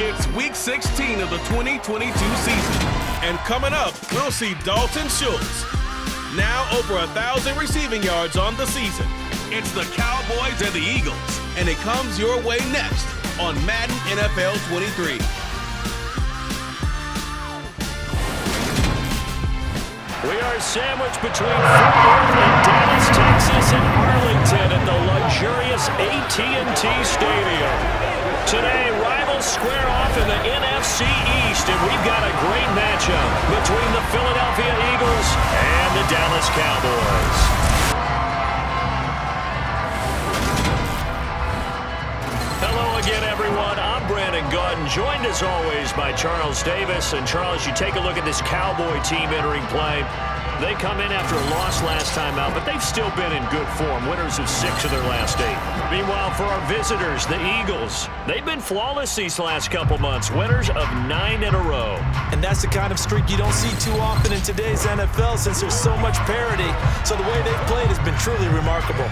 It's Week 16 of the 2022 season. And coming up, we'll see Dalton Schultz. Now over 1,000 receiving yards on the season. It's the Cowboys and the Eagles. And it comes your way next on Madden NFL 23. We are sandwiched between Fort Worth and Dallas, Texas, and Arlington at the luxurious AT&T Stadium. Today, rivals square off in the NFC East, and we've got a great matchup between the Philadelphia Eagles and the Dallas Cowboys. Hello again, everyone. I'm Brandon Gordon, joined as always by Charles Davis. And Charles, you take a look at this Cowboy team entering play. They come in after a loss last time out, but they've still been in good form, winners of 6 of their last 8. Meanwhile, for our visitors, the Eagles, they've been flawless these last couple months, winners of 9 in a row. And that's the kind of streak you don't see too often in today's NFL since there's so much parity. So the way they've played has been truly remarkable.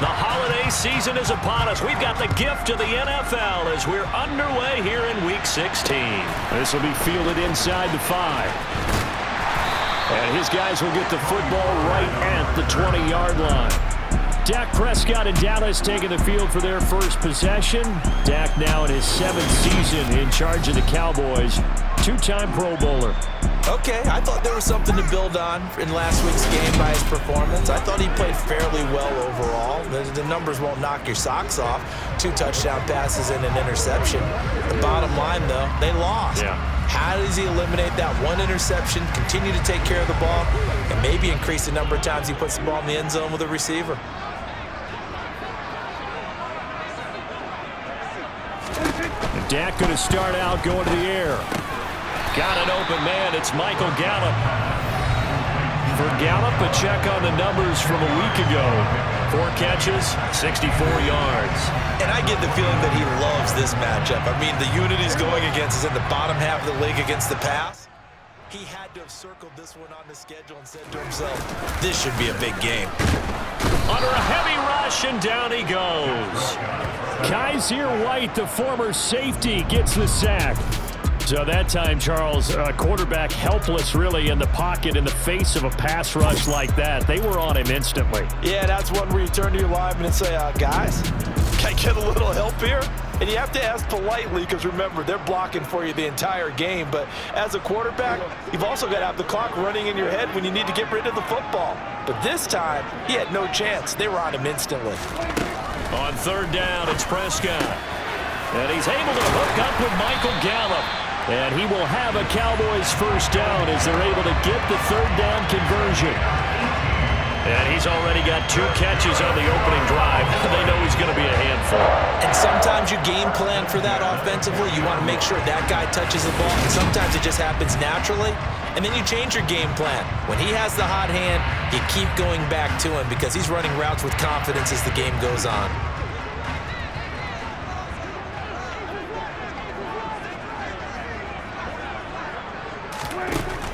The holiday season is upon us. We've got the gift of the NFL as we're underway here in Week 16. This will be fielded inside the 5. And his guys will get the football right at the 20-yard line. Dak Prescott and Dallas taking the field for their first possession. Dak now in his 7th season in charge of the Cowboys. 2-time Pro Bowler. Okay, I thought there was something to build on in last week's game by his performance. I thought he played fairly well overall. The numbers won't knock your socks off. 2 touchdown passes and an interception. The bottom line, though, they lost. Yeah. How does he eliminate that 1 interception, continue to take care of the ball, and maybe increase the number of times he puts the ball in the end zone with a receiver? Dak going to start out going to the air. Got an open man. It's Michael Gallup. For Gallup, a check on the numbers from a week ago. 4 catches, 64 yards. And I get the feeling that he loves this matchup. I mean, the unit he's going against is in the bottom half of the league against the pass. He had to have circled this one on the schedule and said to himself, this should be a big game. Under a heavy rush, and down he goes. Kaiser White, the former safety, gets the sack. So that time, Charles, quarterback helpless really in the pocket in the face of a pass rush like that. They were on him instantly. Yeah, that's one where you turn to your lineman and say, guys, can I get a little help here? And you have to ask politely because, remember, they're blocking for you the entire game. But as a quarterback, you've also got to have the clock running in your head when you need to get rid of the football. But this time, he had no chance. They were on him instantly. On 3rd down, it's Prescott. And he's able to hook up with Michael Gallup. And he will have a Cowboys first down as they're able to get the 3rd down conversion. And he's already got 2 catches on the opening drive. They know he's going to be a handful. And sometimes you game plan for that offensively. You want to make sure that guy touches the ball. And sometimes it just happens naturally. And then you change your game plan. When he has the hot hand, you keep going back to him because he's running routes with confidence as the game goes on.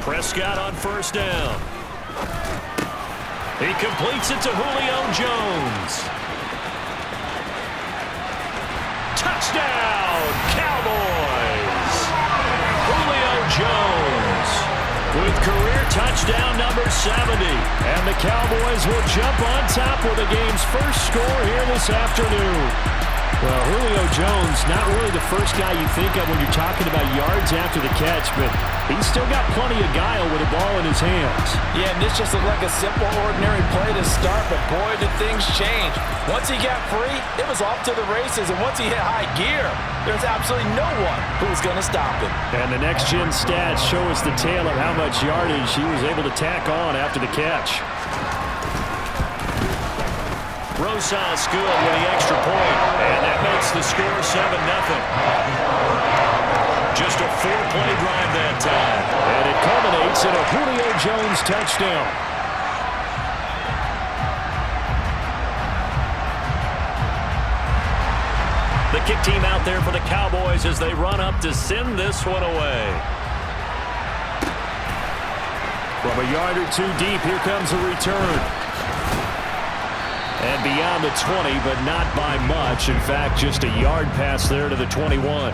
Prescott on 1st down. He completes it to Julio Jones. Touchdown, Cowboys! Julio Jones with career touchdown number 70. And the Cowboys will jump on top with the game's first score here this afternoon. Well, Julio Jones, not really the first guy you think of when you're talking about yards after the catch, but he's still got plenty of guile with the ball in his hands. Yeah, and this just looked like a simple, ordinary play to start, but boy, did things change. Once he got free, it was off to the races, and once he hit high gear, there's absolutely no one who was going to stop him. And the next-gen stats show us the tale of how much yardage he was able to tack on after the catch. Rosas good with the extra point, and that makes the score 7-0. Just a 4-play drive that time. And it culminates in a Julio Jones touchdown. The kick team out there for the Cowboys as they run up to send this one away. From a yard or two deep, here comes a return. And beyond the 20, but not by much. In fact, just a yard pass there to the 21.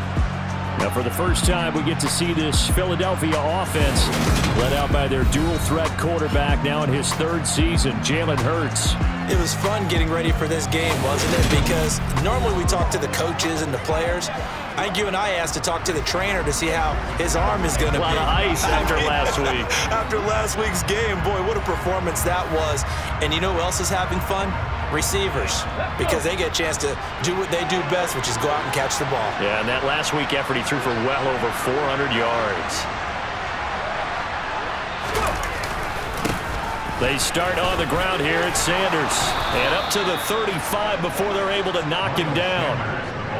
Now, for the first time, we get to see this Philadelphia offense led out by their dual-threat quarterback now in his 3rd season, Jalen Hurts. It was fun getting ready for this game, wasn't it? Because normally we talk to the coaches and the players. I think you and I asked to talk to the trainer to see how his arm is going to be. A lot of ice after last week. After last week's game, boy, what a performance that was. And you know who else is having fun? Receivers, because they get a chance to do what they do best, which is go out and catch the ball. Yeah, and that last week effort, he threw for well over 400 yards. They start on the ground here at Sanders. And up to the 35 before they're able to knock him down.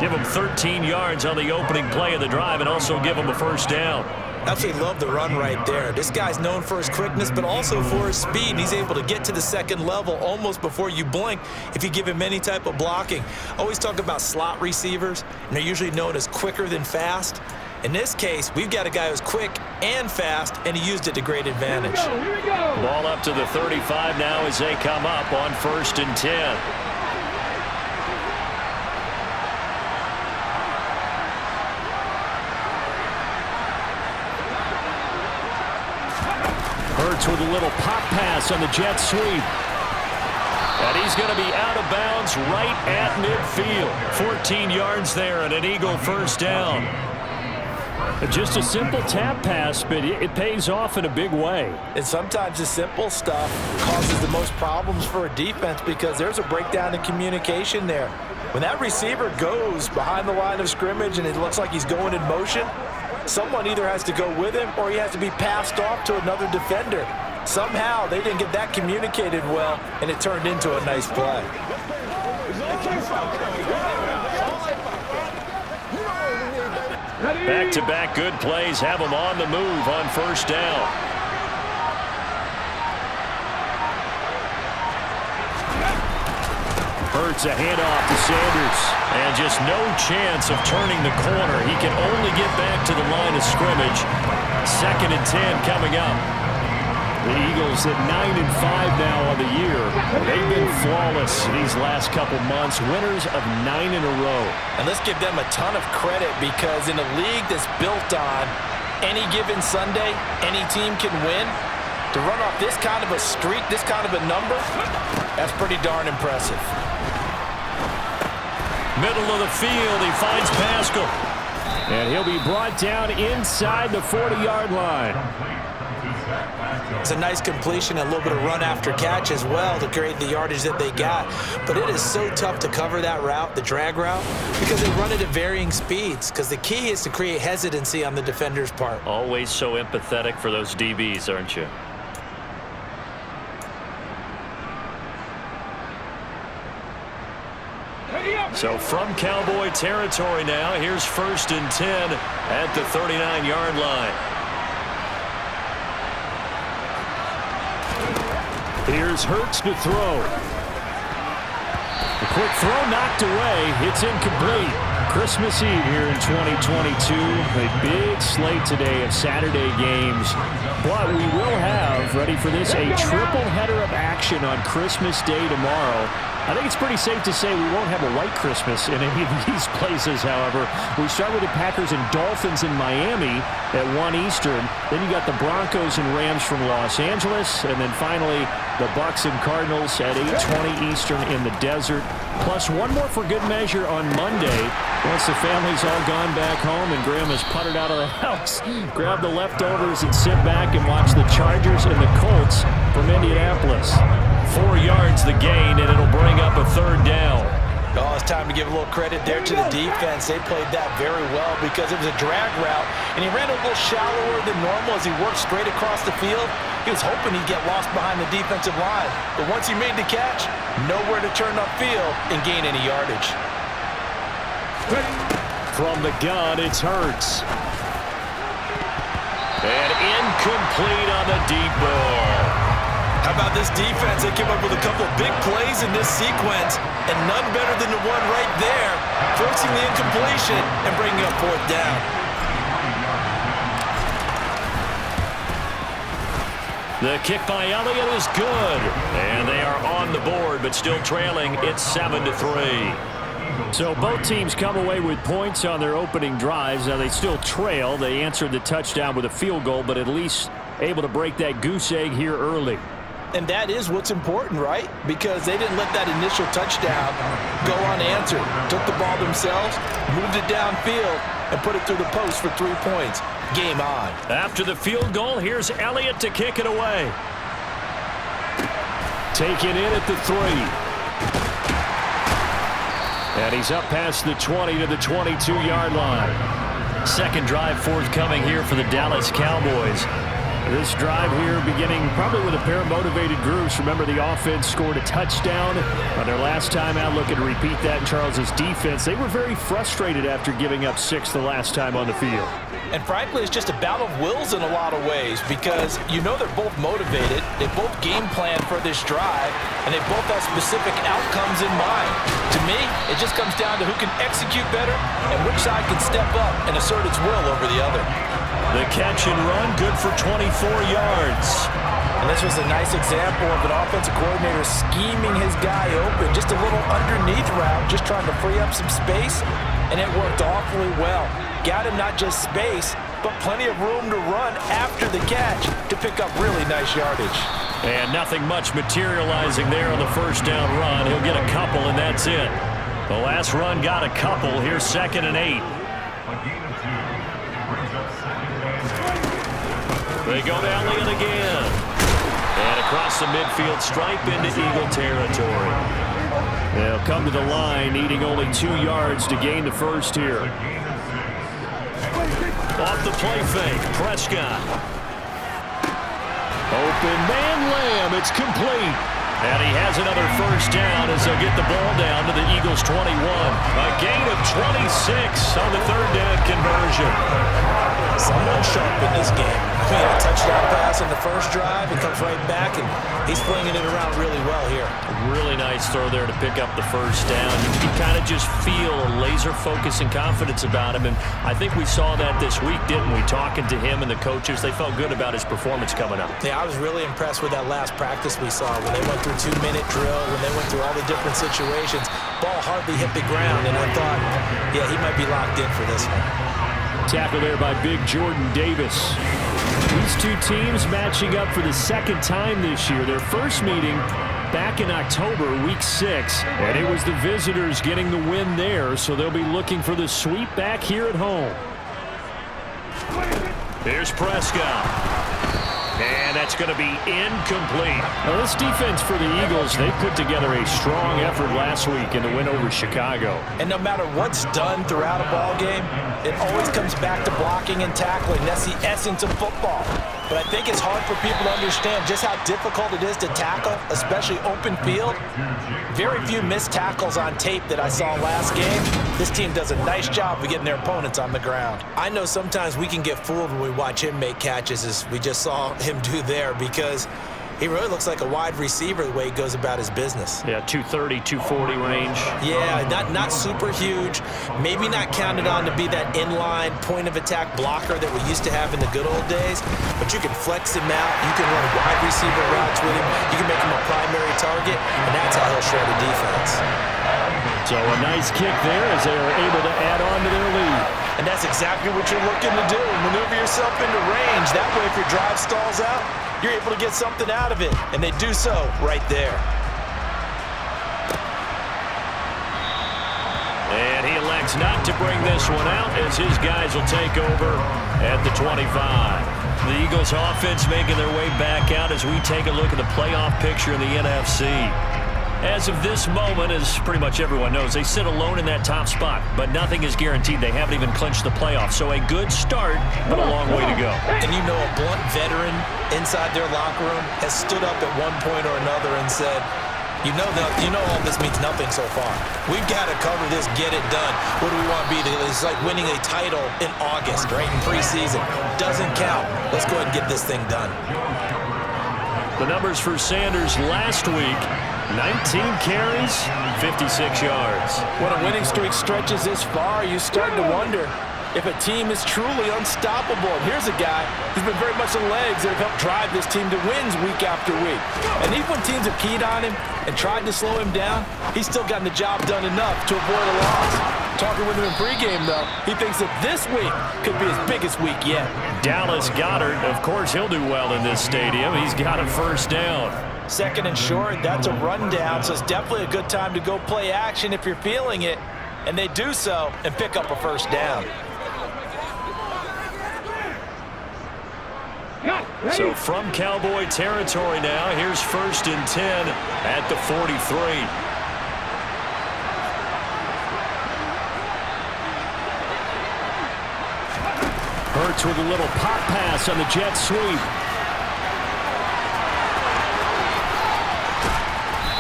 Give him 13 yards on the opening play of the drive and also give him a first down. Absolutely love the run right there. This guy's known for his quickness, but also for his speed. He's able to get to the second level almost before you blink if you give him any type of blocking. Always talk about slot receivers, and they're usually known as quicker than fast. In this case, we've got a guy who's quick and fast, and he used it to great advantage. Here we go. Ball up to the 35 now as they come up on 1st and 10. Hurts with a little pop pass on the jet sweep. And he's going to be out of bounds right at midfield. 14 yards there and an Eagle first down. Just a simple tap pass, but it pays off in a big way. And sometimes the simple stuff causes the most problems for a defense because there's a breakdown in communication there. When that receiver goes behind the line of scrimmage and it looks like he's going in motion, someone either has to go with him or he has to be passed off to another defender. Somehow they didn't get that communicated well, and it turned into a nice play. Back-to-back good plays have them on the move on first down. Hurts a handoff to Sanders. And just no chance of turning the corner. He can only get back to the line of scrimmage. 2nd and 10 coming up. The Eagles at 9-5 now on the year. They've been flawless these last couple months. Winners of 9 in a row. And let's give them a ton of credit because in a league that's built on any given Sunday, any team can win. To run off this kind of a streak, this kind of a number, that's pretty darn impressive. Middle of the field, he finds Pascal. And he'll be brought down inside the 40-yard line. It's a nice completion, a little bit of run after catch as well to create the yardage that they got. But it is so tough to cover that route, the drag route, because they run it at varying speeds. Because the key is to create hesitancy on the defender's part. Always so empathetic for those DBs, aren't you? So from Cowboy territory now, here's 1st and 10 at the 39-yard line. Here's Hurts to throw. A quick throw knocked away. It's incomplete. Christmas Eve here in 2022. A big slate today of Saturday games. But we will have, ready for this, a triple header of action on Christmas Day tomorrow. I think it's pretty safe to say we won't have a white Christmas in any of these places, however. We start with the Packers and Dolphins in Miami at 1 Eastern. Then you got the Broncos and Rams from Los Angeles. And then finally, the Bucs and Cardinals at 8:20 Eastern in the desert. Plus one more for good measure on Monday. Once the family's all gone back home and Grandma's puttered out of the house, grab the leftovers and sit back and watch the Chargers and the Colts from Indianapolis. 4 yards the gain, and it'll bring up a 3rd down. Oh, it's time to give a little credit there to the defense. They played that very well because it was a drag route, and he ran a little shallower than normal as he worked straight across the field. He was hoping he'd get lost behind the defensive line, but once he made the catch, nowhere to turn upfield and gain any yardage. From the gun, it's Hurts. And incomplete on the deep ball. How about this defense? They came up with a couple of big plays in this sequence, and none better than the one right there, forcing the incompletion and bringing up fourth down. The kick by Elliott is good. And they are on the board, but still trailing. It's 7-3. So both teams come away with points on their opening drives. Now they still trail. They answered the touchdown with a field goal, but at least able to break that goose egg here early. And that is what's important, right? Because they didn't let that initial touchdown go unanswered. Took the ball themselves, moved it downfield, and put it through the post for 3 points. Game on. After the field goal, here's Elliott to kick it away. Taken in at the 3. And he's up past the 20 to the 22-yard line. Second drive forthcoming here for the Dallas Cowboys. This drive here beginning probably with a pair of motivated groups. Remember, the offense scored a touchdown on their last time out. Looking to repeat that in Charles's defense. They were very frustrated after giving up 6 the last time on the field. And frankly, it's just a battle of wills in a lot of ways because you know they're both motivated. They both game plan for this drive, and they both have specific outcomes in mind. To me, it just comes down to who can execute better and which side can step up and assert its will over the other. The catch and run, good for 24 yards. And this was a nice example of an offensive coordinator scheming his guy open. Just a little underneath route, just trying to free up some space, and it worked awfully well. Got him not just space, but plenty of room to run after the catch to pick up really nice yardage. And nothing much materializing there on the first down run. He'll get a couple, and that's it. The last run got a couple. Here's 2nd and 8. They go to Elliott again. And across the midfield stripe into Eagle territory. They'll come to the line, needing only 2 yards to gain the first here. Off the play fake, Prescott. Open man, Lamb, it's complete. And he has another first down as they'll get the ball down to the Eagles' 21. A gain of 26 on the third down conversion. Someone sharp in this game. He had a touchdown pass in the first drive. He comes right back, and he's flinging it around really well here. Really nice throw there to pick up the first down. You kind of just feel a laser focus and confidence about him, and I think we saw that this week, didn't we? Talking to him and the coaches, they felt good about his performance coming up. Yeah, I was really impressed with that last practice we saw when they went through 2-minute drill, when they went through all the different situations. Ball hardly hit the ground, and I thought, yeah, he might be locked in for this one. Tackle there by big Jordan Davis. These two teams matching up for the second time this year. Their first meeting back in October, week 6, and it was the visitors getting the win there, so they'll be looking for the sweep back here at home. Here's Prescott. And that's going to be incomplete. Now, this defense for the Eagles, they put together a strong effort last week in the win over Chicago. And no matter what's done throughout a ball game, it always comes back to blocking and tackling. That's the essence of football. But I think it's hard for people to understand just how difficult it is to tackle, especially open field. Very few missed tackles on tape that I saw last game. This team does a nice job of getting their opponents on the ground. I know sometimes we can get fooled when we watch him make catches, as we just saw him do there, because he really looks like a wide receiver the way he goes about his business. Yeah, 230, 240 range. Yeah, not super huge. Maybe not counted on to be that inline point-of-attack blocker that we used to have in the good old days, but you can flex him out. You can run wide receiver routes with him. You can make him a primary target, and that's how he'll shred a defense. So a nice kick there as they are able to add on to their lead. And that's exactly what you're looking to do. Maneuver yourself into range. That way, if your drive stalls out, you're able to get something out of it, and they do so right there. And he elects not to bring this one out as his guys will take over at the 25. The Eagles offense making their way back out as we take a look at the playoff picture in the NFC. As of this moment, as pretty much everyone knows, they sit alone in that top spot, but nothing is guaranteed. They haven't even clinched the playoffs, so a good start, but a long way to go. And you know, a blunt veteran inside their locker room has stood up at one point or another and said, You know all this means nothing so far. We've got to cover this, get it done. What do we want to be? It's like winning a title in August, right? In preseason. Doesn't count. Let's go ahead and get this thing done. The numbers for Sanders last week: 19 carries, 56 yards. When a winning streak stretches this far, you start to wonder if a team is truly unstoppable. And here's a guy who's been very much the legs that have helped drive this team to wins week after week. And even when teams have keyed on him and tried to slow him down, he's still gotten the job done enough to avoid a loss. Talking with him in pregame, though, he thinks that this week could be his biggest week yet. Dallas Goedert, of course, he'll do well in this stadium. He's got a first down. Second and short, that's a rundown, so it's definitely a good time to go play action if you're feeling it. And they do so and pick up a first down. So from Cowboy territory now, here's 1st and 10 at the 43. Hurts with a little pop pass on the jet sweep.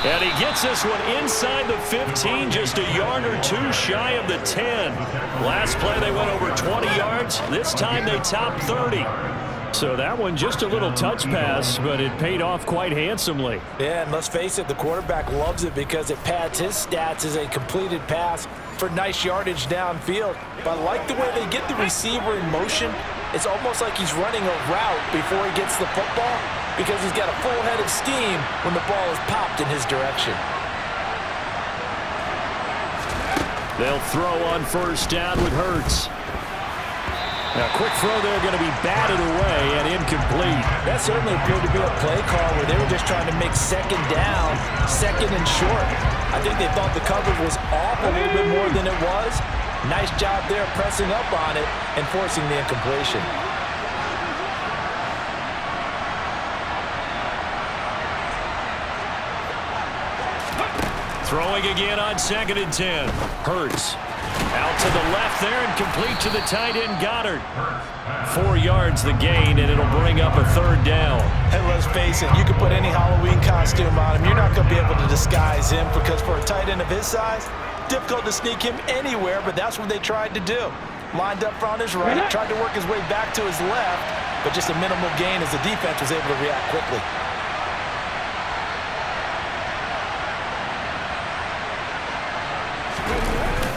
And he gets this one inside the 15, just a yard or two shy of the 10. Last play they went over 20 yards. This time they topped 30. So that one just a little touch pass, but it paid off quite handsomely. Yeah, and let's face it, the quarterback loves it because it pads his stats as a completed pass for nice yardage downfield. But I like the way they get the receiver in motion. It's almost like he's running a route before he gets the football because he's got a full head of steam when the ball is popped in his direction. They'll throw on first down with Hurts. Now, quick throw there going to be batted away and incomplete. That certainly appeared to be a play call where they were just trying to make second down, second and short. I think they thought the coverage was off a little bit more than it was. Nice job there pressing up on it and forcing the incompletion. Throwing again on 2nd and 10. Hurts. Out to the left there and complete to the tight end Goedert. 4 yards the gain, and it'll bring up a 3rd down. Hey, let's face it, you can put any Halloween costume on him. You're not going to be able to disguise him because for a tight end of his size, difficult to sneak him anywhere, but that's what they tried to do. Lined up on his right, tried to work his way back to his left, but just a minimal gain as the defense was able to react quickly.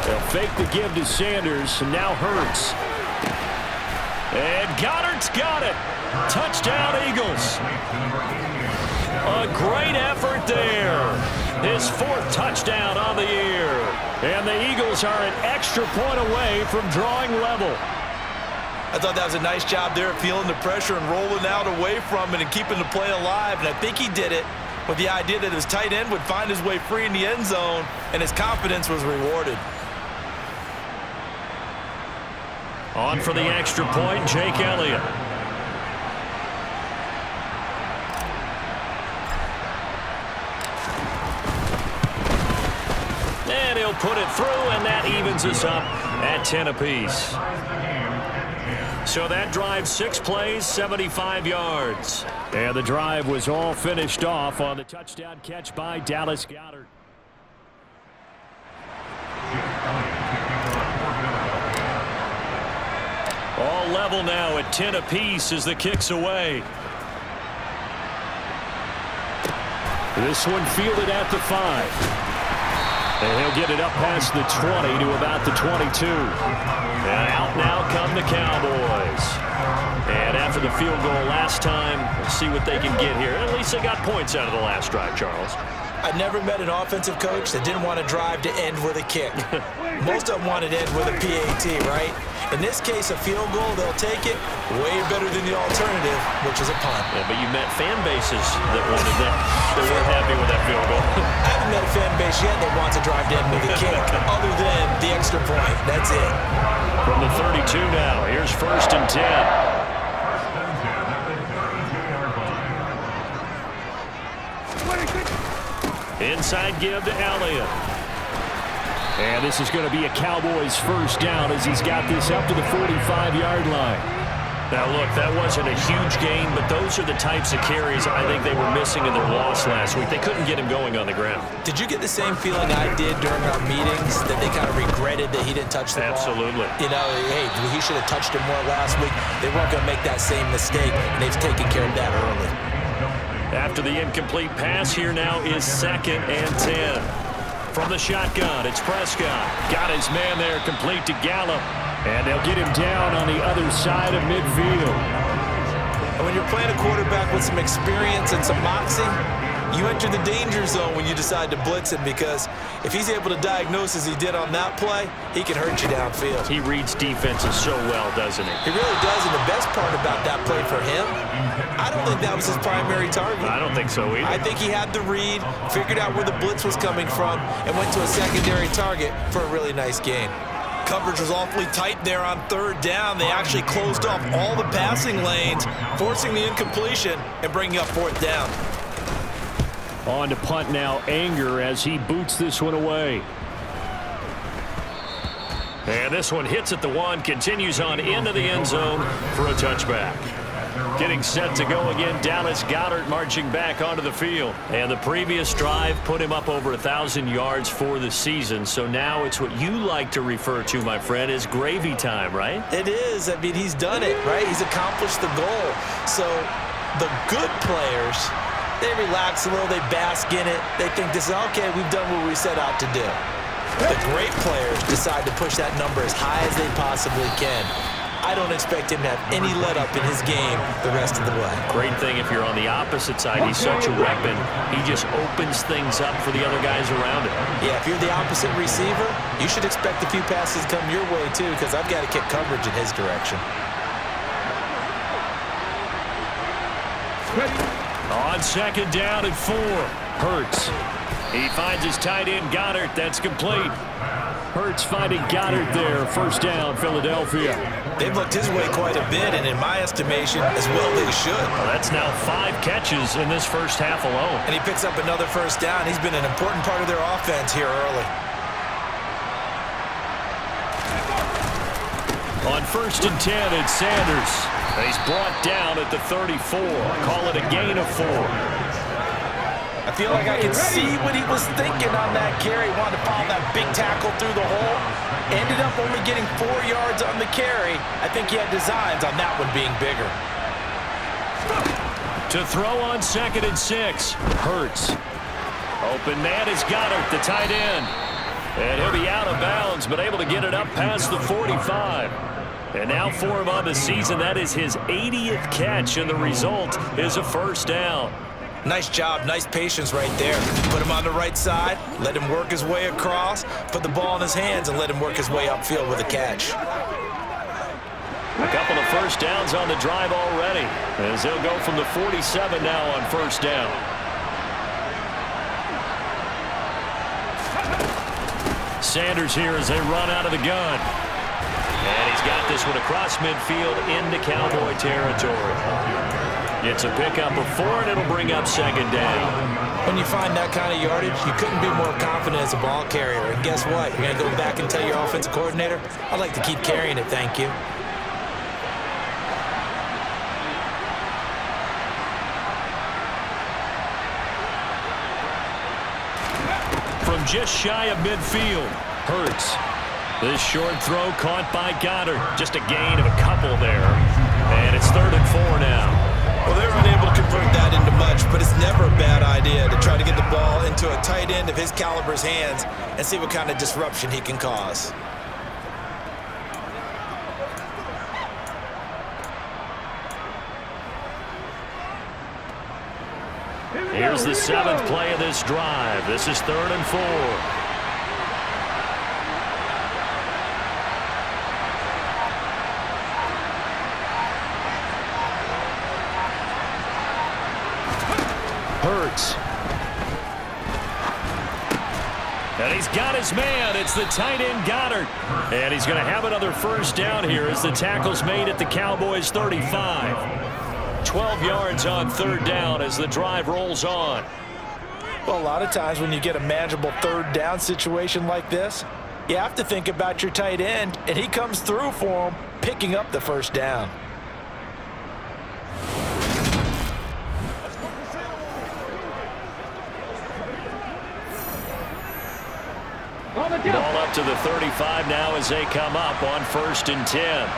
They'll fake the give to Sanders, and now Hurts. And Goddard's got it. Touchdown, Eagles. A great effort there. His 4th touchdown on the year. And the Eagles are an extra point away from drawing level. I thought that was a nice job there of feeling the pressure and rolling out away from it and keeping the play alive. And I think he did it with the idea that his tight end would find his way free in the end zone, and his confidence was rewarded. On for the extra point, Jake Elliott. And he'll put it through, and that evens us up at 10 apiece. So that drive, 6 plays, 75 yards. And the drive was all finished off on the touchdown catch by Dallas Goedert. All level now at 10 apiece as the kick's away. This one fielded at the 5. And he'll get it up past the 20 to about the 22. And out now come the Cowboys. And after the field goal last time, we'll see what they can get here. At least they got points out of the last drive, Charles. I never met an offensive coach that didn't want to drive to end with a kick. Most of them wanted to end with a PAT, right? In this case, a field goal, they'll take it way better than the alternative, which is a punt. Yeah, but you met fan bases that wanted that. They weren't happy with that field goal. I haven't met a fan base yet that wants to drive to end with a kick, other than the extra point. That's it. From the 32 now, here's 1st and 10. Inside give to Elliott. And this is going to be a Cowboys first down as he's got this up to the 45-yard line. Now, look, that wasn't a huge gain, but those are the types of carries I think they were missing in their loss last week. They couldn't get him going on the ground. Did you get the same feeling I did during our meetings, that they kind of regretted that he didn't touch the ball? Absolutely. You know, hey, he should have touched it more last week. They weren't going to make that same mistake, and they've taken care of that early. After the incomplete pass, here now is 2nd and 10. From the shotgun, it's Prescott. Got his man there, complete to Gallup. And they'll get him down on the other side of midfield. And when you're playing a quarterback with some experience and some moxie, you enter the danger zone when you decide to blitz him, because if he's able to diagnose as he did on that play, he can hurt you downfield. He reads defenses so well, doesn't he? He really does, and the best part about that play for him, I don't think that was his primary target. I don't think so either. I think he had the read, figured out where the blitz was coming from, and went to a secondary target for a really nice gain. Coverage was awfully tight there on 3rd down. They actually closed off all the passing lanes, forcing the incompletion and bringing up 4th down. On to punt now, Anger, as he boots this one away. And this one hits at the 1, continues on into the end zone for a touchback. Getting set to go again, Dallas Goedert marching back onto the field. And the previous drive put him up over 1,000 yards for the season. So now it's what you like to refer to, my friend, as gravy time, right? It is. I mean, he's done it, right? He's accomplished the goal. So the good players, they relax a little, they bask in it. They think this is, okay, we've done what we set out to do. The great players decide to push that number as high as they possibly can. I don't expect him to have any let-up in his game the rest of the way. Great thing if you're on the opposite side. He's such a weapon. He just opens things up for the other guys around him. Yeah, if you're the opposite receiver, you should expect a few passes come your way too, because I've got to kick coverage in his direction. On 2nd down and 4, Hurts. He finds his tight end, Goddard. That's complete. Hurts finding Goddard there. 1st down, Philadelphia. They've looked his way quite a bit, and in my estimation, as well they should. Well, that's now 5 catches in this first half alone. And he picks up another 1st down. He's been an important part of their offense here early. On 1st and 10, it's Sanders. He's brought down at the 34. Call it a gain of 4. I feel like I can see what he was thinking on that carry. Wanted to follow that big tackle through the hole. Ended up only getting 4 yards on the carry. I think he had designs on that one being bigger. To throw on 2nd and 6, Hurts. Open man is Goddard, the tight end. And he'll be out of bounds, but able to get it up past the 45. And now for him on the season, that is his 80th catch, and the result is a 1st down. Nice job, nice patience right there. Put him on the right side, let him work his way across, put the ball in his hands, and let him work his way upfield with a catch. A couple of 1st downs on the drive already, as they'll go from the 47 now on 1st down. Sanders here as they run out of the gun. And he's got this one across midfield into Cowboy territory. It's a pickup of 4, and it'll bring up 2nd down. When you find that kind of yardage, you couldn't be more confident as a ball carrier. And guess what? You're going to go back and tell your offensive coordinator, I'd like to keep carrying it, thank you. From just shy of midfield, Hurts. This short throw caught by Goddard. Just a gain of a couple there. And it's 3rd and 4 now. Well, they were unable to convert that into much, but it's never a bad idea to try to get the ball into a tight end of his caliber's hands and see what kind of disruption he can cause. Here's the 7th play of this drive. This is 3rd and 4. Hurts. And he's got his man. It's the tight end Goddard. And he's going to have another 1st down here as the tackle's made at the Cowboys 35. 12 yards on 3rd down as the drive rolls on. Well, a lot of times when you get a manageable 3rd down situation like this, you have to think about your tight end, and he comes through for him, picking up the 1st down. Ball up to the 35 now as they come up on 1st and 10.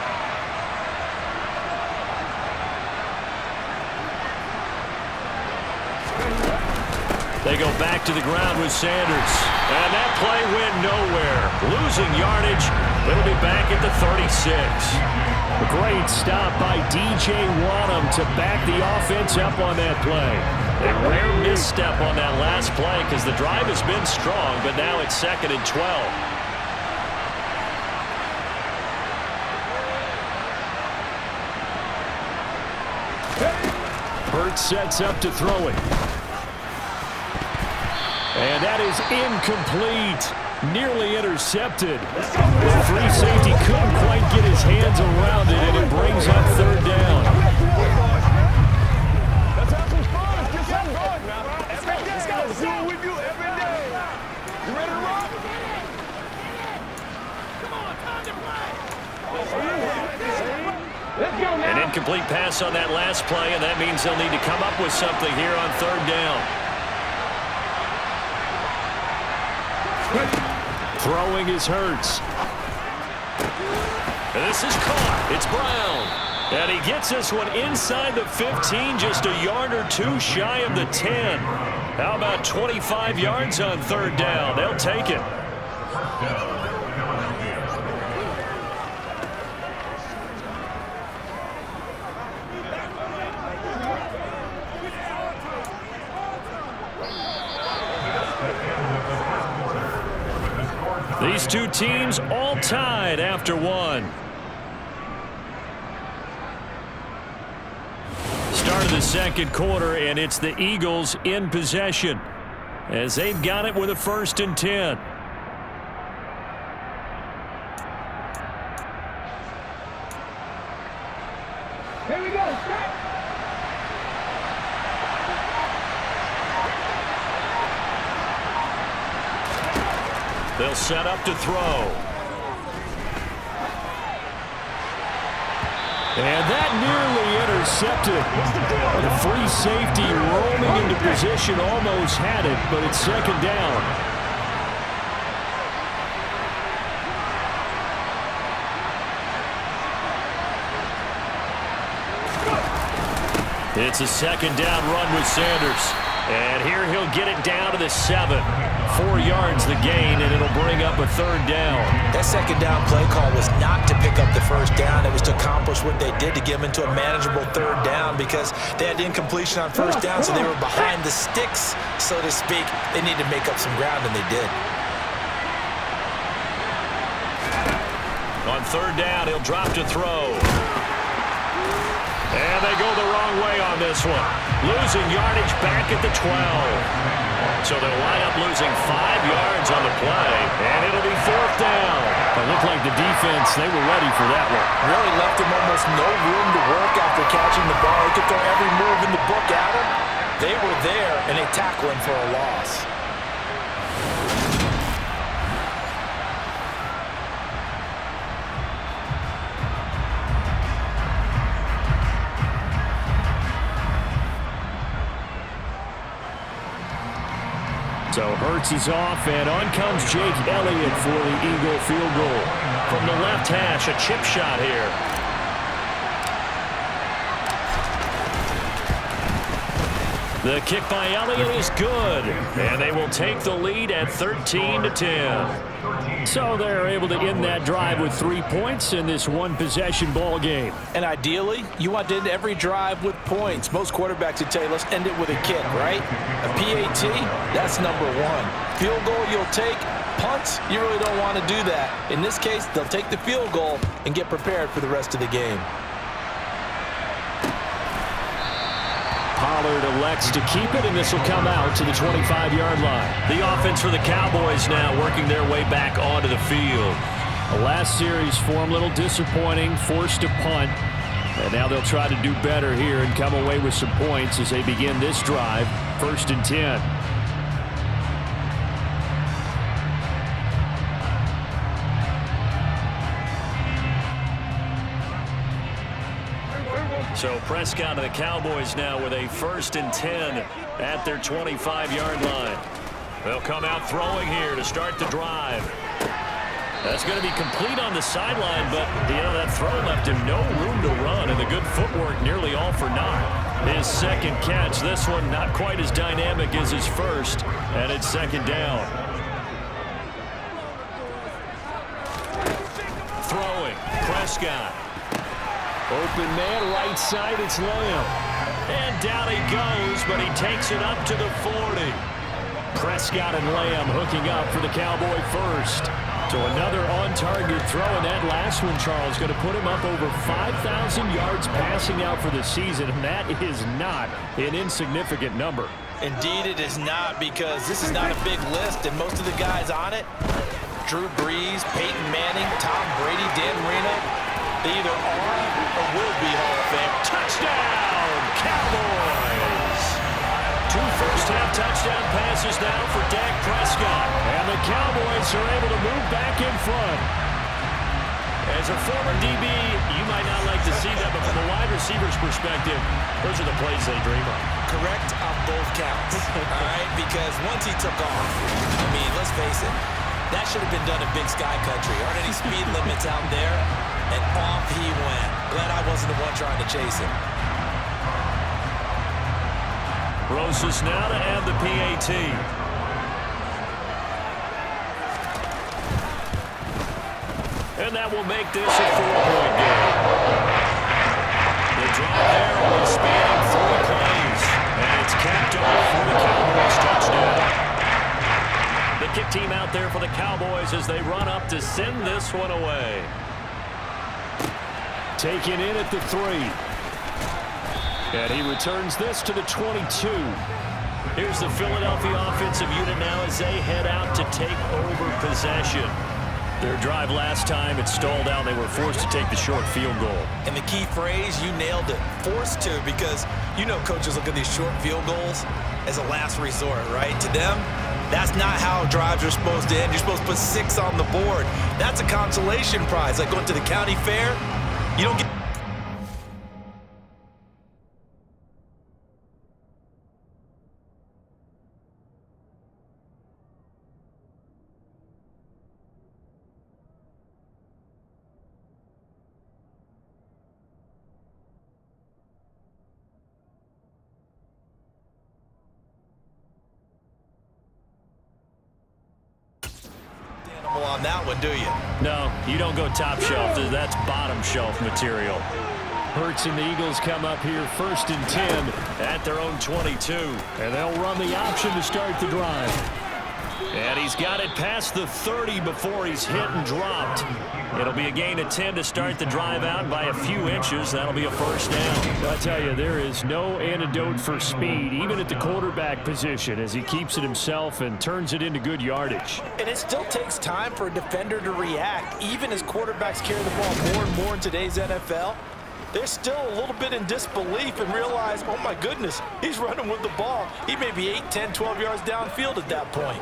They go back to the ground with Sanders. And that play went nowhere. Losing yardage. It'll be back at the 36. A great stop by DJ Wanham to back the offense up on that play. A rare misstep on that last play because the drive has been strong, but now it's 2nd and 12. Hurts sets up to throw it. And that is incomplete. Nearly intercepted. The free safety couldn't quite get his hands around it, and it brings up 3rd down. Let's have some fun. Let's get something going now. Every day. Let's do what we do every day. You ready to rock? Come on, time to play. Let's go now. An incomplete pass on that last play, and that means they'll need to come up with something here on 3rd down. Throwing is Hurts. And this is caught. It's Brown. And he gets this one inside the 15, just a yard or two shy of the 10. How about 25 yards on 3rd down? They'll take it. These two teams all tied after one. Start of the 2nd quarter, and it's the Eagles in possession as they've got it with a 1st and 10. Here we go. They'll set up to throw. And that nearly intercepted. The free safety roaming into position almost had it, but it's 2nd down. It's a 2nd down run with Sanders. And here he'll get it down to the 7. 4 yards the gain, and it'll bring up a 3rd down. That 2nd down play call was not to pick up the 1st down. It was to accomplish what they did to get them into a manageable 3rd down because they had incompletion on 1st down, so they were behind the sticks, so to speak. They needed to make up some ground, and they did. On 3rd down, he'll drop to throw. And they go the wrong way on this one. Losing yardage back at the 12. So they'll line up losing 5 yards on the play, and it'll be 4th down. It looked like the defense, they were ready for that one. Really left him almost no room to work after catching the ball. He could throw every move in the book at him. They were there, and they tackle him for a loss. So Hurts is off, and on comes Jake Elliott for the Eagle field goal. From the left hash, a chip shot here. The kick by Elliott is good, and they will take the lead at 13-10. So they're able to end that drive with 3 points in this one-possession ball game. And ideally, you want to end every drive with points. Most quarterbacks would tell you, let's end it with a kick, right? A PAT, that's number 1. Field goal you'll take. Punts, you really don't want to do that. In this case, they'll take the field goal and get prepared for the rest of the game. Pollard elects to keep it, and this will come out to the 25-yard line. The offense for the Cowboys now working their way back onto the field. The last series for them a little disappointing, forced a punt. And now they'll try to do better here and come away with some points as they begin this drive, 1st and 10. So Prescott and the Cowboys now with a 1st and 10 at their 25-yard line. They'll come out throwing here to start the drive. That's going to be complete on the sideline, but, that throw left him no room to run, and the good footwork nearly all for naught. His second catch, this one not quite as dynamic as his first, and it's second down. Throwing, Prescott. Open man, right side, it's Lamb. And down he goes, but he takes it up to the 40. Prescott and Lamb hooking up for the Cowboy first. So another on-target throw, and that last one, Charles, going to put him up over 5,000 yards passing out for the season, and that is not an insignificant number. Indeed it is not, because this is not a big list, and most of the guys on it, Drew Brees, Peyton Manning, Tom Brady, Dan Marino, they either are or will be Hall of Fame. Touchdown, Cowboys! 2 first-half touchdown passes now for Dak Prescott. And the Cowboys are able to move back in front. As a former DB, you might not like to see that, but from a wide receiver's perspective, those are the plays they dream of. Correct on both counts, all right? Because once he took off, I mean, let's face it, that should have been done in Big Sky Country. Aren't any speed limits out there? And off he went. Glad I wasn't the one trying to chase him. Rosas now to add the PAT. And that will make this a 4-point game. The drive there only spanning 4 plays. And it's capped off for the Cowboys touchdown. The kick team out there for the Cowboys as they run up to send this one away. Taken in at the 3. And he returns this to the 22. Here's the Philadelphia offensive unit now as they head out to take over possession. Their drive last time, it stalled out. They were forced to take the short field goal. And the key phrase, you nailed it. Forced to, because coaches look at these short field goals as a last resort, right? To them, that's not how drives are supposed to end. You're supposed to put 6 on the board. That's a consolation prize. Like going to the county fair, you don't get... on that one, do you? No, you don't go top shelf. That's bottom shelf material. Hurts and the Eagles come up here 1st and 10 at their own 22. And they'll run the option to start the drive. And he's got it past the 30 before he's hit and dropped. It'll be a gain of 10 to start the drive out by a few inches. That'll be a first down. I tell you, there is no antidote for speed, even at the quarterback position, as he keeps it himself and turns it into good yardage. And it still takes time for a defender to react, even as quarterbacks carry the ball more and more in today's NFL. They're still a little bit in disbelief and realize, oh my goodness, he's running with the ball. He may be 8, 10, 12 yards downfield at that point.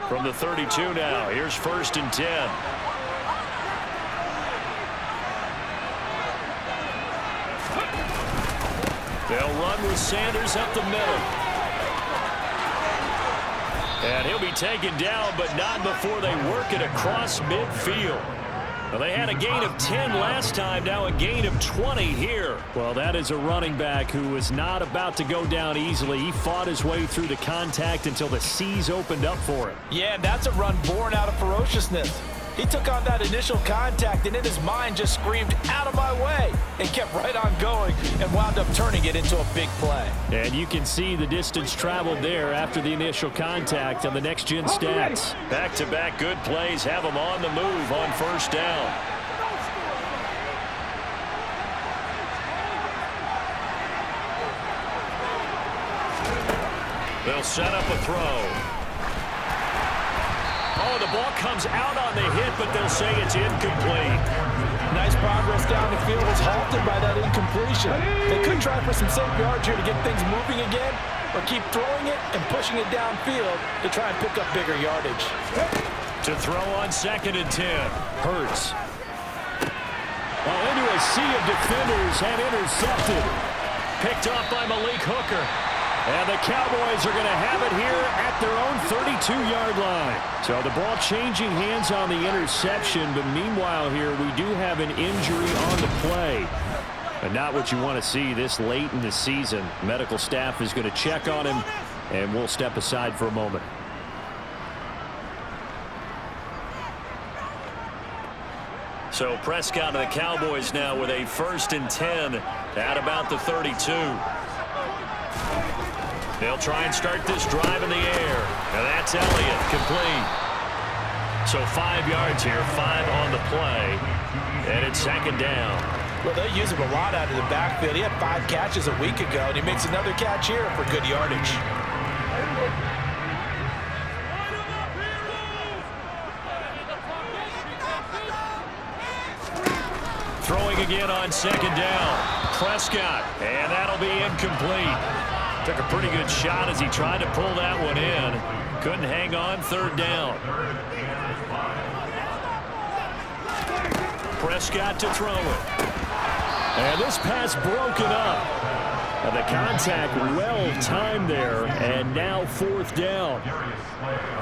From the 32 now, here's 1st and 10. They'll run with Sanders up the middle. And he'll be taken down, but not before they work it across midfield. Well, they had a gain of 10 last time, now a gain of 20 here. Well, that is a running back who was not about to go down easily. He fought his way through the contact until the seas opened up for him. Yeah, that's a run born out of ferociousness. He took on that initial contact, and in his mind just screamed, out of my way, and kept right on going and wound up turning it into a big play. And you can see the distance traveled there after the initial contact on the next-gen stats. Back-to-back good plays have him on the move on 1st down. They'll set up a throw. Oh, the ball comes out on the hit, but they'll say it's incomplete. Nice progress down the field was halted by that incompletion. They could try for some safe yards here to get things moving again, or keep throwing it and pushing it downfield to try and pick up bigger yardage. To throw on 2nd and 10. Hurts. Well, into a sea of defenders and intercepted. Picked off by Malik Hooker. And the Cowboys are going to have it here at their own 32-yard line. So the ball changing hands on the interception, but meanwhile here we do have an injury on the play. And not what you want to see this late in the season. Medical staff is going to check on him, and we'll step aside for a moment. So Prescott and the Cowboys now with a 1st and 10 at about the 32. They'll try and start this drive in the air. And that's Elliott, complete. So 5 yards here, 5 on the play. And it's 2nd down. Well, they use him a lot out of the backfield. He had 5 catches a week ago, and he makes another catch here for good yardage. Throwing again on 2nd down. Prescott, and that'll be incomplete. Took a pretty good shot as he tried to pull that one in. Couldn't hang on. 3rd down. Prescott to throw it. And this pass broken up. And the contact well timed there. And now 4th down.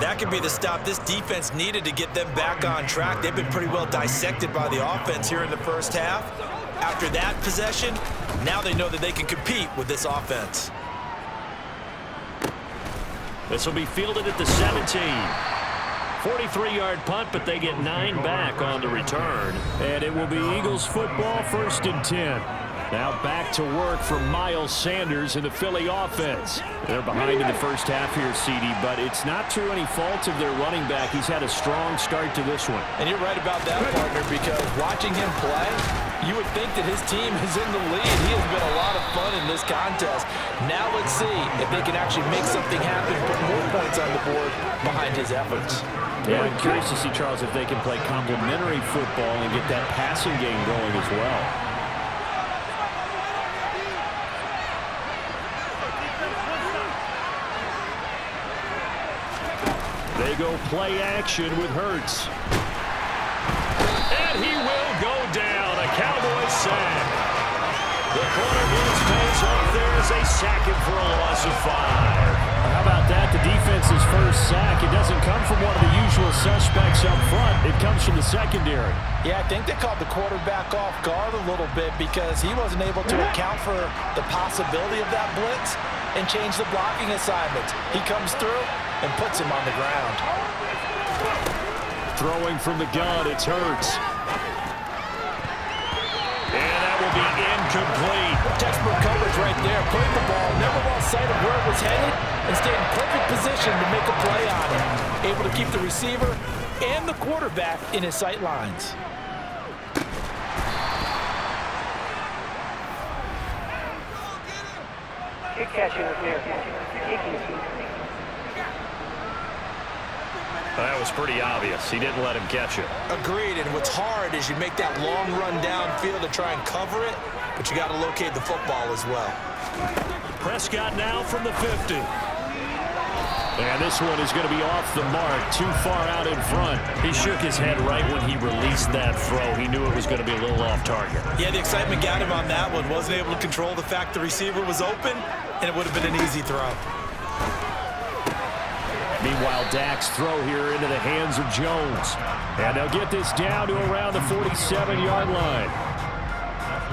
That could be the stop this defense needed to get them back on track. They've been pretty well dissected by the offense here in the first half. After that possession, now they know that they can compete with this offense. This will be fielded at the 17. 43-yard punt, but they get 9 back on the return. And it will be Eagles football, 1st and 10. Now back to work for Miles Sanders in the Philly offense. They're behind in the first half here, CD, but it's not through any fault of their running back. He's had a strong start to this one. And you're right about that, partner, because watching him play, you would think that his team is in the lead. He has been a lot of fun in this contest. Now let's see if they can actually make something happen, put more points on the board behind his efforts. Yeah, I'm curious to see, Charles, if they can play complementary football and get that passing game going as well. They go play action with Hurts. And he will go down. A Cowboys sack. The corner blitz pays off there as they sack him for a loss of 5. How about that? The defense's first sack. It doesn't come from one of the usual suspects up front. It comes from the secondary. Yeah, I think they caught the quarterback off guard a little bit because he wasn't able to account for the possibility of that blitz and change the blocking assignments. He comes through and puts him on the ground. Throwing from the gun, it's Hurts. And that will be incomplete. Textbook coverage right there. Putting the ball, never lost sight of where it was headed, and stayed in perfect position to make a play on it. Able to keep the receiver and the quarterback in his sight lines. Good catch in the field. That was pretty obvious. He didn't let him catch it. Agreed, and what's hard is you make that long run downfield to try and cover it, but you got to locate the football as well. Prescott now from the 50. And this one is going to be off the mark, too far out in front. He shook his head right when he released that throw. He knew it was going to be a little off target. Yeah, the excitement got him on that one. Wasn't able to control the fact the receiver was open, and it would have been an easy throw. Meanwhile, Dak's throw here into the hands of Jones. And they'll get this down to around the 47-yard line.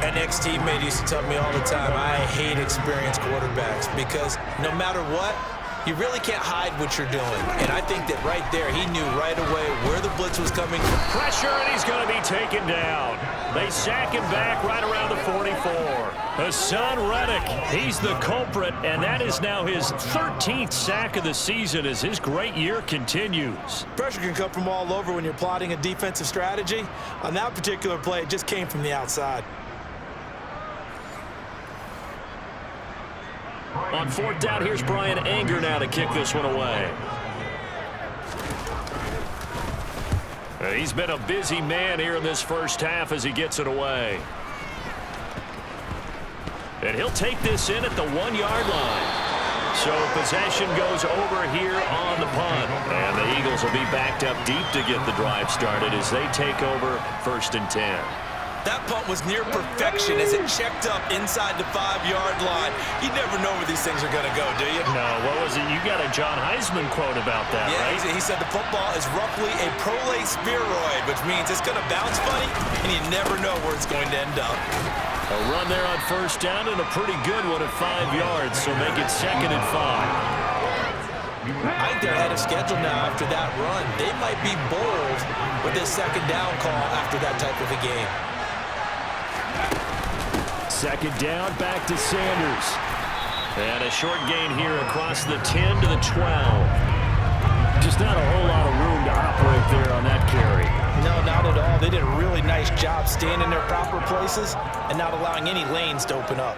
An ex-teammate used to tell me all the time, I hate experienced quarterbacks because no matter what, you really can't hide what you're doing. And I think that right there, he knew right away where the blitz was coming from. Pressure, and he's going to be taken down. They sack him back right around the 44. Hassan Reddick, he's the culprit, and that is now his 13th sack of the season as his great year continues. Pressure can come from all over when you're plotting a defensive strategy. On that particular play, it just came from the outside. On 4th down, here's Brian Anger now to kick this one away. He's been a busy man here in this first half as he gets it away. And he'll take this in at the 1-yard line. So possession goes over here on the punt. And the Eagles will be backed up deep to get the drive started as they take over 1st and 10. That punt was near perfection as it checked up inside the 5-yard line. You never know where these things are going to go, do you? No, what was it? You got a John Heisman quote about that, yeah, right? He said the football is roughly a prolate spheroid, which means it's going to bounce funny, and you never know where it's going to end up. A run there on first down and a pretty good one at 5 yards, so make it 2nd and 5. I think they're ahead of schedule now after that run. They might be bold with this 2nd down call after that type of a game. 2nd down, back to Sanders. And a short gain here across the 10 to the 12. Just not a whole lot of room to operate there on that carry. No, not at all. They did a really nice job staying in their proper places and not allowing any lanes to open up.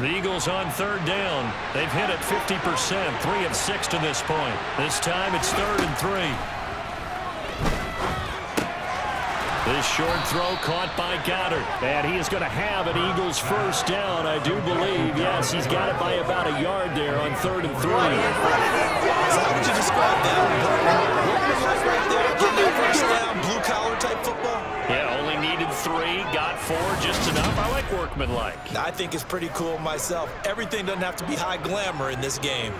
The Eagles on 3rd down. They've hit it 50%, 3 of 6 to this point. This time it's 3rd and 3. This short throw caught by Goddard. And he is going to have an Eagles first down, I do believe. Yes, he's got it by about a yard there on 3rd and 3. So how would you describe that? Right there, getting that first down, blue-collar type football? Yeah, only needed 3, got 4, just enough. I like workmanlike. I think it's pretty cool myself. Everything doesn't have to be high glamour in this game.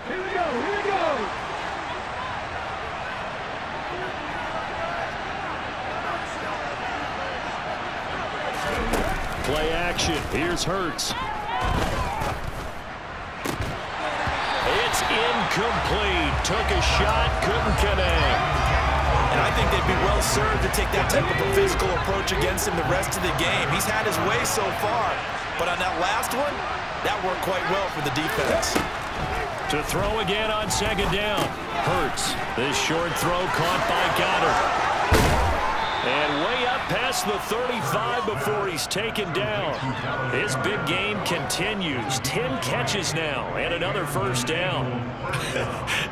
Here we go, here we go. Play action. Here's Hurts. It's incomplete. Took a shot, couldn't connect. And I think they'd be well served to take that type of a physical approach against him the rest of the game. He's had his way so far, but on that last one, that worked quite well for the defense. To throw again on 2nd down. Hurts. This short throw caught by Goddard. And way up past the 35 before he's taken down. His big game continues. 10 catches now and another first down.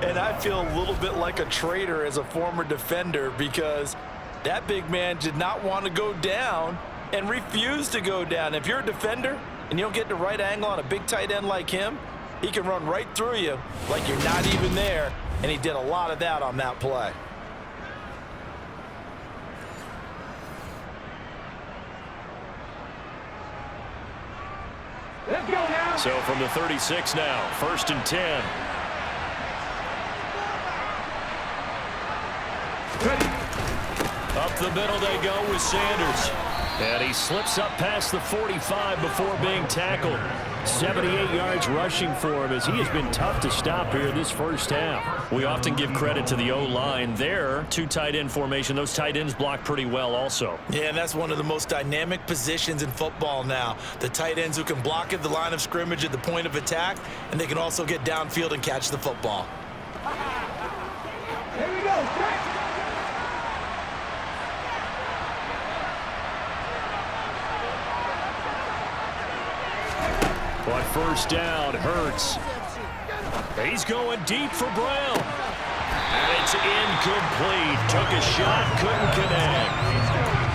And I feel a little bit like a traitor as a former defender because that big man did not want to go down and refused to go down. If you're a defender and you don't get the right angle on a big tight end like him, he can run right through you like you're not even there, and he did a lot of that on that play. Let's go now. So from the 36 now, 1st and 10. Up the middle they go with Sanders. And he slips up past the 45 before being tackled. 78 yards rushing for him as he has been tough to stop here this first half. We often give credit to the O-line there. 2 tight end formation. Those tight ends block pretty well also. Yeah, and that's one of the most dynamic positions in football now. The tight ends who can block at the line of scrimmage at the point of attack, and they can also get downfield and catch the football. Here we go. On first down, Hurts. He's going deep for Brown. And it's incomplete. Took a shot, couldn't connect.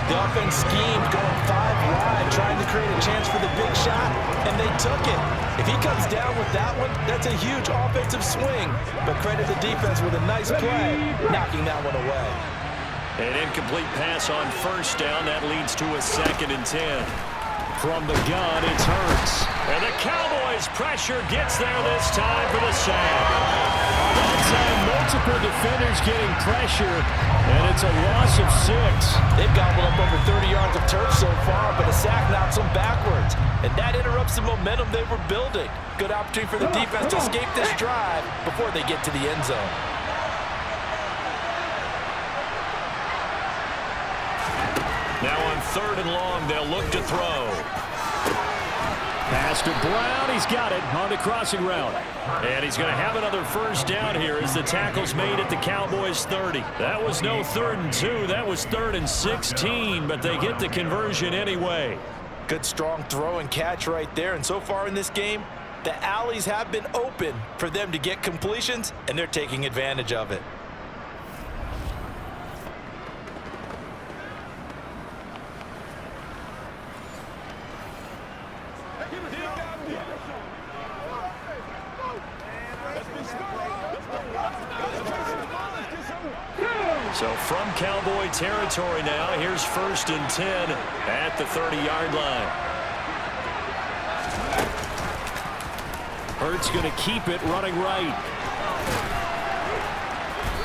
The offense schemed going 5 wide, trying to create a chance for the big shot, and they took it. If he comes down with that one, that's a huge offensive swing. But credit the defense with a nice play, knocking that one away. An incomplete pass on first down. That leads to a 2nd and 10. From the gun, it's Hurts. And the Cowboys pressure gets there this time for the sack. That time, multiple defenders getting pressure, and it's a loss of 6. They've gobbled up over 30 yards of turf so far, but a sack knocks them backwards. And that interrupts the momentum they were building. Good opportunity for the defense to escape this drive before they get to the end zone. Now on 3rd and long, they'll look to throw. Pass to Brown. He's got it on the crossing route. And he's going to have another first down here as the tackle's made at the Cowboys 30. That was no 3rd and 2. That was 3rd and 16, but they get the conversion anyway. Good strong throw and catch right there. And so far in this game, The alleys have been open for them to get completions, and they're taking advantage of it. So from Cowboy territory now, here's 1st and 10 at the 30-yard line. Hurts going to keep it running right.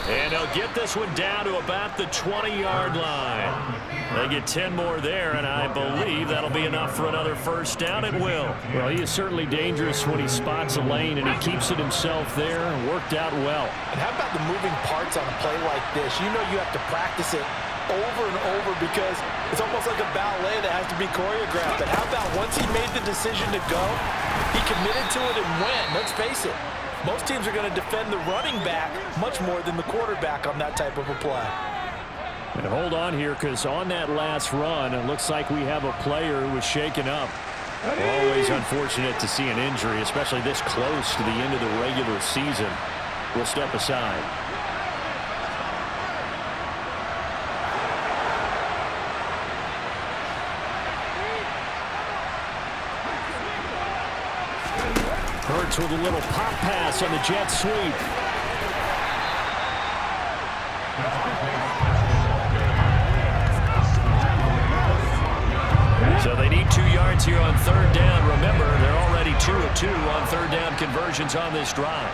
And they'll get this one down to about the 20-yard line. They get 10 more there, and I believe that'll be enough for another first down. It will. Well, he is certainly dangerous when he spots a lane, and he keeps it himself there and worked out well. And how about the moving parts on a play like this? You know you have to practice it over and over because it's almost like a ballet that has to be choreographed. But how about once he made the decision to go, he committed to it and went. Let's face it, most teams are going to defend the running back much more than the quarterback on that type of a play. And hold on here, because on that last run, it looks like we have a player who was shaken up. Always unfortunate to see an injury, especially this close to the end of the regular season. We'll step aside. Hurts with a little pop pass on the jet sweep. So they need 2 yards here on 3rd down. Remember, they're already 2 of 2 on 3rd down conversions on this drive.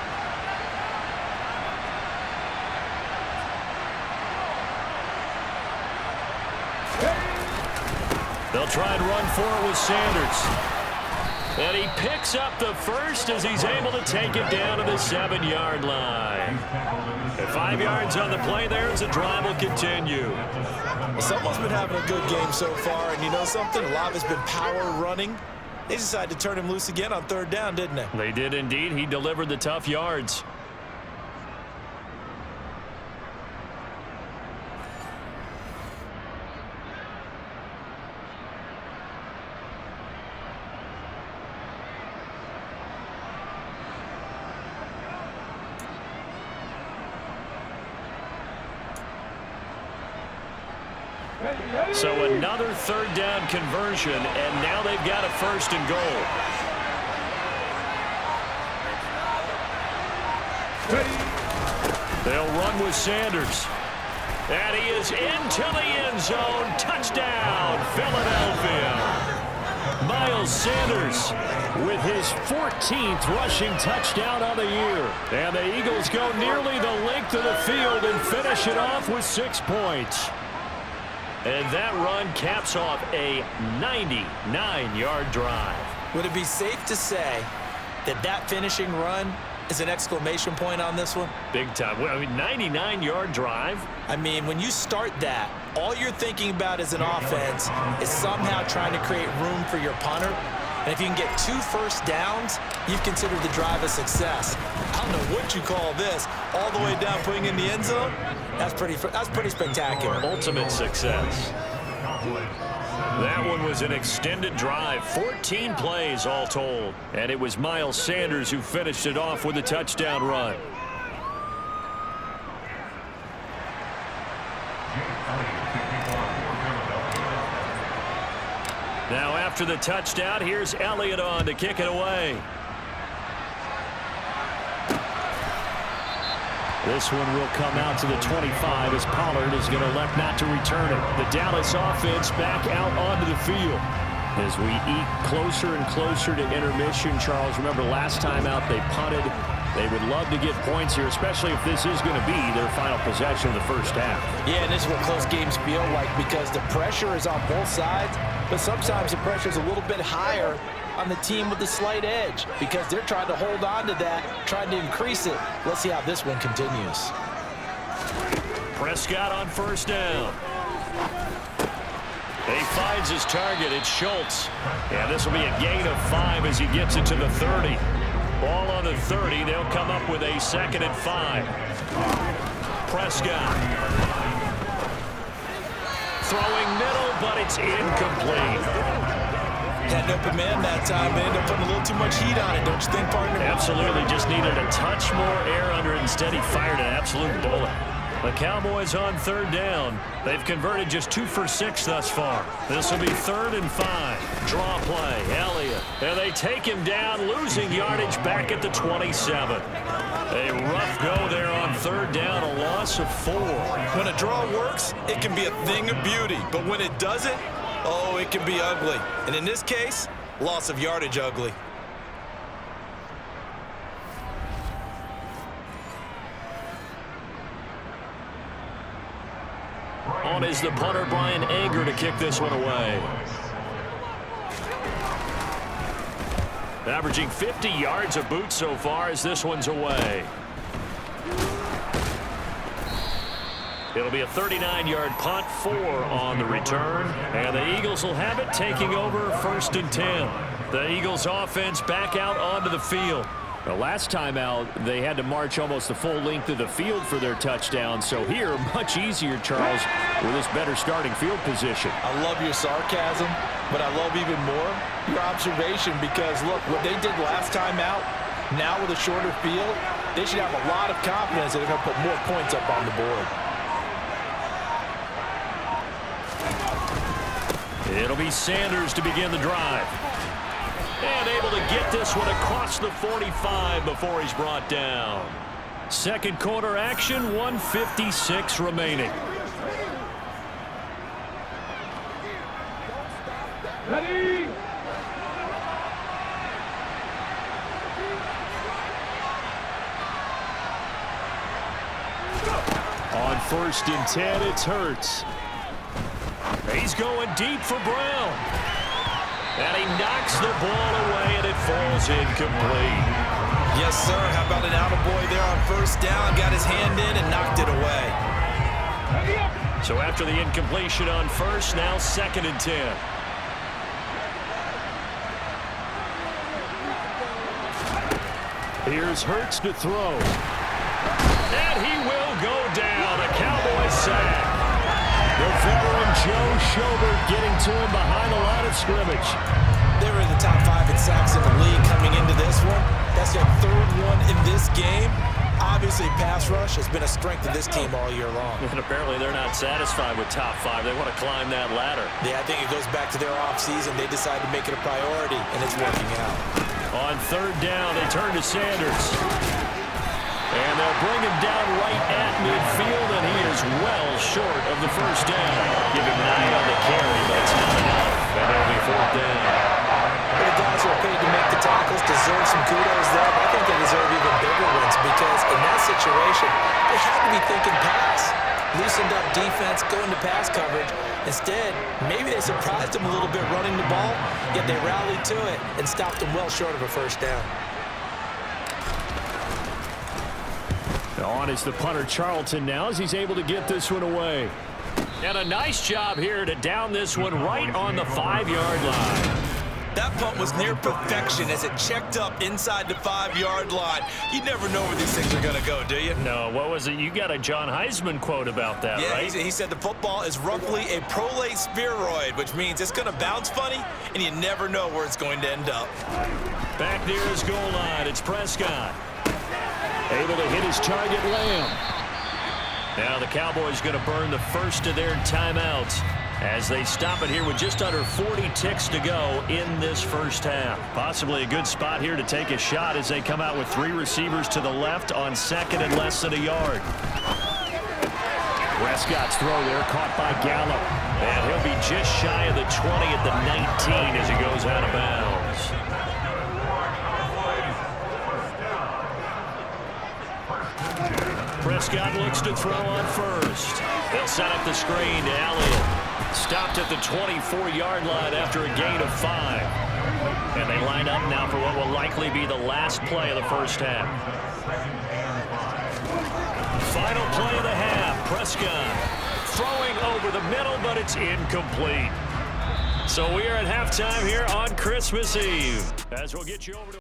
They'll try and run for it with Sanders. And he picks up the first as he's able to take it down to the 7-yard line. And 5 yards on the play there as the drive will continue. Someone's been having a good game so far, and you know something? A lot has been power running. They decided to turn him loose again on 3rd down, didn't they? They did indeed. He delivered the tough yards. So another 3rd down conversion, and now they've got a 1st and goal. They'll run with Sanders. And he is into the end zone. Touchdown, Philadelphia. Miles Sanders with his 14th rushing touchdown of the year. And the Eagles go nearly the length of the field and finish it off with 6 points. And that run caps off a 99-yard drive. Would it be safe to say that that finishing run is an exclamation point on this one? Big time. I mean, 99-yard drive. I mean, when you start that, all you're thinking about as an offense is somehow trying to create room for your punter. And if you can get 2 first downs, you've considered the drive a success. I don't know what you call this. All the way down, putting in the end zone. That's pretty spectacular. Ultimate success. That one was an extended drive, 14 plays all told. And it was Miles Sanders who finished it off with a touchdown run. Now after the touchdown, here's Elliott on to kick it away. This one will come out to the 25 as Pollard is going to elect not to return it. The Dallas offense back out onto the field. As we eat closer and closer to intermission, Charles, remember last time out they punted. They would love to get points here, especially if this is going to be their final possession of the first half. Yeah, and this is what close games feel like because the pressure is on both sides, but sometimes the pressure is a little bit higher on the team with the slight edge because they're trying to hold on to that, trying to increase it. Let's see how this one continues. Prescott on 1st down. He finds his target. It's Schultz. And this will be a gain of 5 as he gets it to the 30. Ball on the 30. They'll come up with a 2nd and 5. Prescott. Throwing middle, but it's incomplete. Had an open man that time, but ended up putting a little too much heat on it, don't you think, partner? Absolutely, just needed a touch more air under it. Instead, he fired an absolute bullet. The Cowboys on third down. They've converted just 2 for 6 thus far. This will be 3rd and 5. Draw play, Elliott. And they take him down, losing yardage back at the 27. A rough go there on third down, a loss of 4. When a draw works, it can be a thing of beauty. But when it doesn't, oh, it can be ugly. And in this case, loss of yardage ugly. On is the punter, Brian Anger, to kick this one away. Averaging 50 yards a boot so far as this one's away. It'll be a 39-yard punt, 4 on the return. And the Eagles will have it, taking over 1st and 10. The Eagles offense back out onto the field. The last time out, they had to march almost the full length of the field for their touchdown. So here, much easier, Charles, with this better starting field position. I love your sarcasm, but I love even more your observation because, look, what they did last time out, now with a shorter field, they should have a lot of confidence that they're going to put more points up on the board. It'll be Sanders to begin the drive. And able to get this one across the 45 before he's brought down. Second quarter action, 1:56 remaining. Ready? On 1st and 10, it's Hurts. He's going deep for Brown. And he knocks the ball away, and it falls incomplete. Yes, sir. How about an attaboy there on 1st down? Got his hand in and knocked it away. So after the incompletion on 1st, now 2nd and 10. Here's Hurts to throw. And he will go down. A Cowboys sack. The veteran Joe Schobert getting to him behind the line of scrimmage. They were in the top 5 in sacks in the league coming into this one. That's their 3rd one in this game. Obviously, pass rush has been a strength of this team all year long. And apparently they're not satisfied with top 5. They want to climb that ladder. Yeah, I think it goes back to their offseason. They decided to make it a priority, and it's working out. On 3rd down, they turn to Sanders. And they'll bring him down right at midfield, and he is well short of the 1st down. Give him 9 on the carry, but it's not enough. And it'll be 4th down. The guys who are paid to make the tackles deserve some kudos there, but I think they deserve even bigger ones because in that situation, they had to be thinking pass. Loosened up defense, going to pass coverage. Instead, maybe they surprised them a little bit running the ball, yet they rallied to it and stopped them well short of a 1st down. On is the punter Charlton now as he's able to get this one away. And a nice job here to down this one right on the 5-yard line. That punt was near perfection as it checked up inside the 5-yard line. You never know where these things are going to go, do you? No, what was it? You got a John Heisman quote about that, yeah, right? He said the football is roughly a prolate spheroid, which means it's going to bounce funny, and you never know where it's going to end up. Back near his goal line, it's Prescott. Able to hit his target, Lamb. Now the Cowboys going to burn the first of their timeouts as they stop it here with just under 40 ticks to go in this 1st half. Possibly a good spot here to take a shot as they come out with 3 receivers to the left on 2nd and less than a yard. Prescott's throw there caught by Gallup. And he'll be just shy of the 20 at the 19 as he goes out of bounds. Prescott looks to throw on 1st. They'll set up the screen to Elliott. Stopped at the 24-yard line after a gain of 5. And they line up now for what will likely be the last play of the 1st half. Final play of the half. Prescott throwing over the middle, but it's incomplete. So we are at halftime here on Christmas Eve. As we'll get you over to